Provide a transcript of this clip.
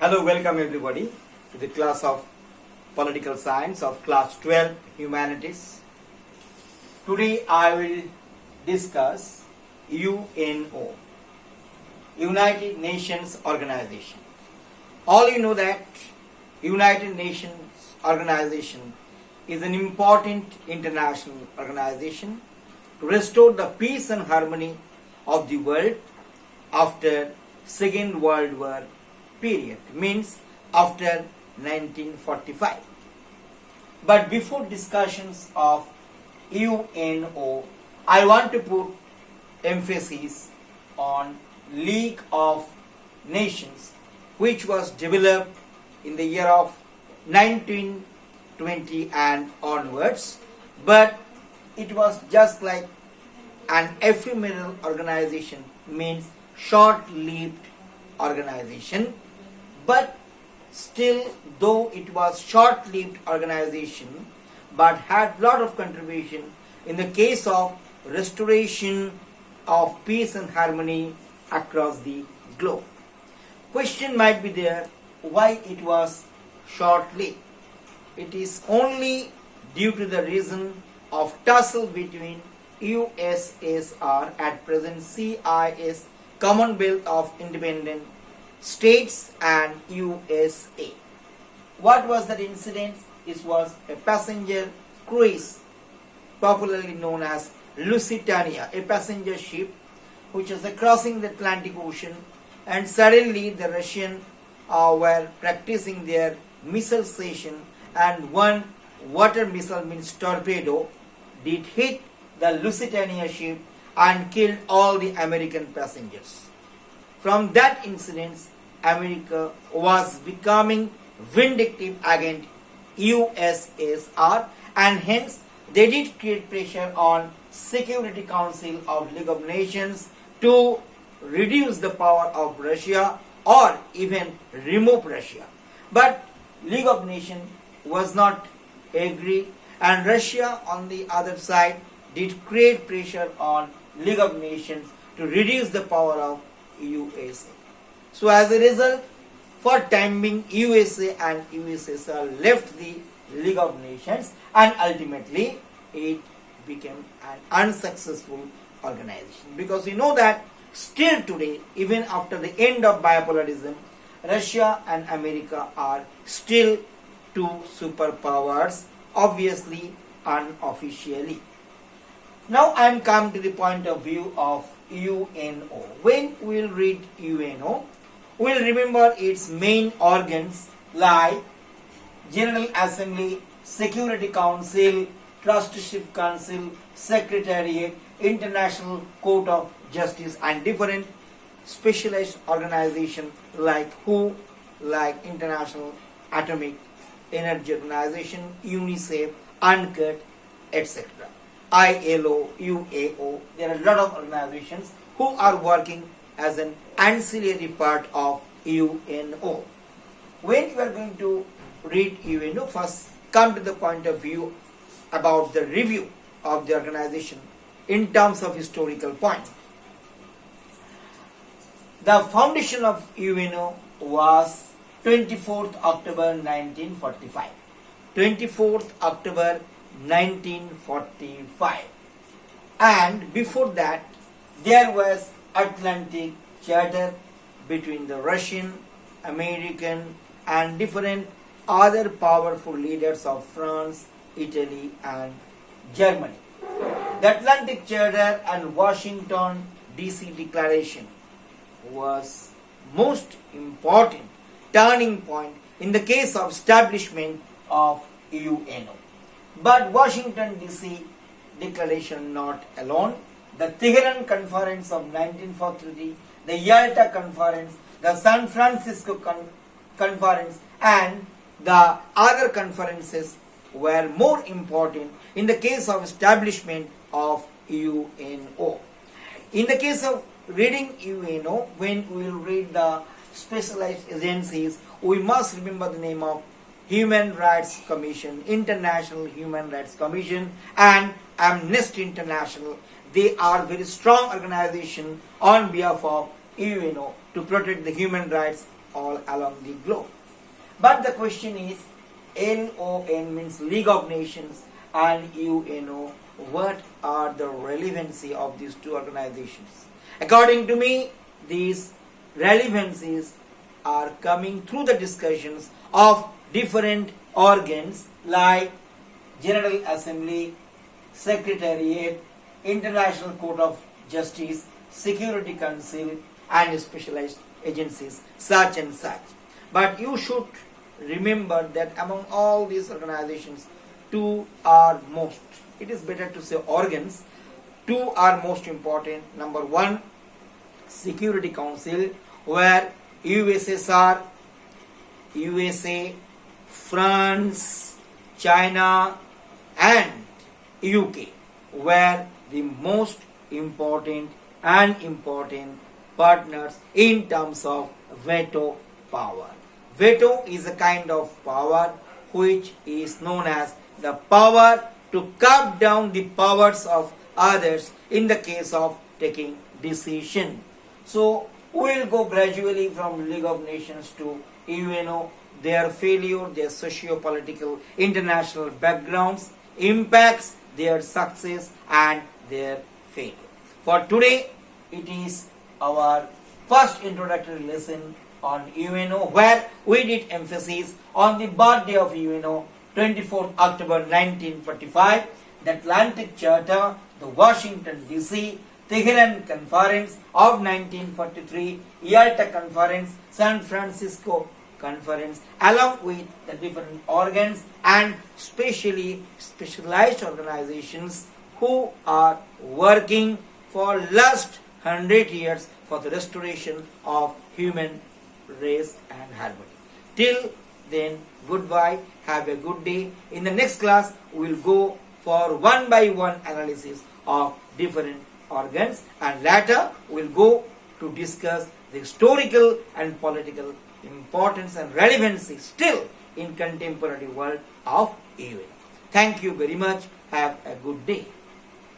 Hello, welcome everybody to the class of Political Science of class 12 Humanities. Today I will discuss UNO, United Nations Organization. All you know that United Nations Organization is an important international organization to restore the peace and harmony of the world after Second World War period, means after 1945. But before discussions of UNO, I want to put emphasis on League of Nations, which was developed in the year of 1920 and onwards, but it was just like an ephemeral organization, means short-lived organization. But still, though it was short-lived organization, but had lot of contribution in the case of restoration of peace and harmony across the globe. Question might be there, why it was short-lived? It is only due to the reason of tussle between USSR, at present CIS, Commonwealth of Independent States, and USA. What was that incident? It was a passenger cruise, popularly known as Lusitania, a passenger ship which was crossing the Atlantic Ocean, and suddenly the Russians were practicing their missile session, and one water missile, means torpedo, did hit the Lusitania ship and killed all the American passengers. From that incident, America was becoming vindictive against USSR, and hence they did create pressure on Security Council of League of Nations to reduce the power of Russia or even remove Russia. But League of Nations was not agree, and Russia on the other side did create pressure on League of Nations to reduce the power of USA. So as a result, for time being, USA and USSR left the League of Nations, and ultimately it became an unsuccessful organization. Because we know that still today, even after the end of bipolarism, Russia and America are still two superpowers, obviously unofficially. Now I am come to the point of view of UNO. When we will read UNO, we will remember its main organs like General Assembly, Security Council, Trusteeship Council, Secretariat, International Court of Justice, and different specialized organizations like WHO, like International Atomic Energy Organization, UNICEF, UNCTAD, etc. ILO, UAO, there are a lot of organizations who are working as an ancillary part of UNO. When you are going to read UNO, first come to the point of view about the review of the organization in terms of historical point. The foundation of UNO was 24th October 1945. 24th October 1945. And before that, there was Atlantic Charter between the Russian, American, and different other powerful leaders of France, Italy, and Germany. The Atlantic Charter and Washington DC Declaration was most important turning point in the case of establishment of UNO. But Washington DC Declaration not alone. The Tehran Conference of 1943, the Yalta Conference, the San Francisco Conference, and the other conferences were more important in the case of establishment of UNO. In the case of reading UNO, when we will read the specialized agencies, we must remember the name of Human Rights Commission, International Human Rights Commission, and Amnesty International. They are very strong organization on behalf of UNO to protect the human rights all along the globe. But the question is, LON means League of Nations and UNO. What are the relevancy of these two organizations? According to me, these relevancies are coming through the discussions of different organs like General Assembly, Secretariat, International Court of Justice, Security Council, and specialized agencies such and such. But you should remember that among all these organizations, two are most, it is better to say organs, two are most important. Number one, Security Council, where USSR, USA, France, China, and UK were the most important partners in terms of veto power. Veto is a kind of power which is known as the power to cut down the powers of others in the case of taking decision. So we will go gradually from League of Nations to UNO, their failure, their socio-political international backgrounds, impacts, their success and their failure. For today, it is our first introductory lesson on UNO, where we did emphasis on the birthday of UNO, 24th October 1945, the Atlantic Charter, the Washington DC, Tehran Conference of 1943, Yalta Conference, San Francisco Conference, along with the different organs and specially specialized organizations who are working for last 100 years for the restoration of human race and harmony. Till then, goodbye, have a good day. In the next class, we will go for one by one analysis of different organs, and later we will go to discuss the historical and political importance and relevancy still in contemporary world of UN. Thank you very much. Have a good day.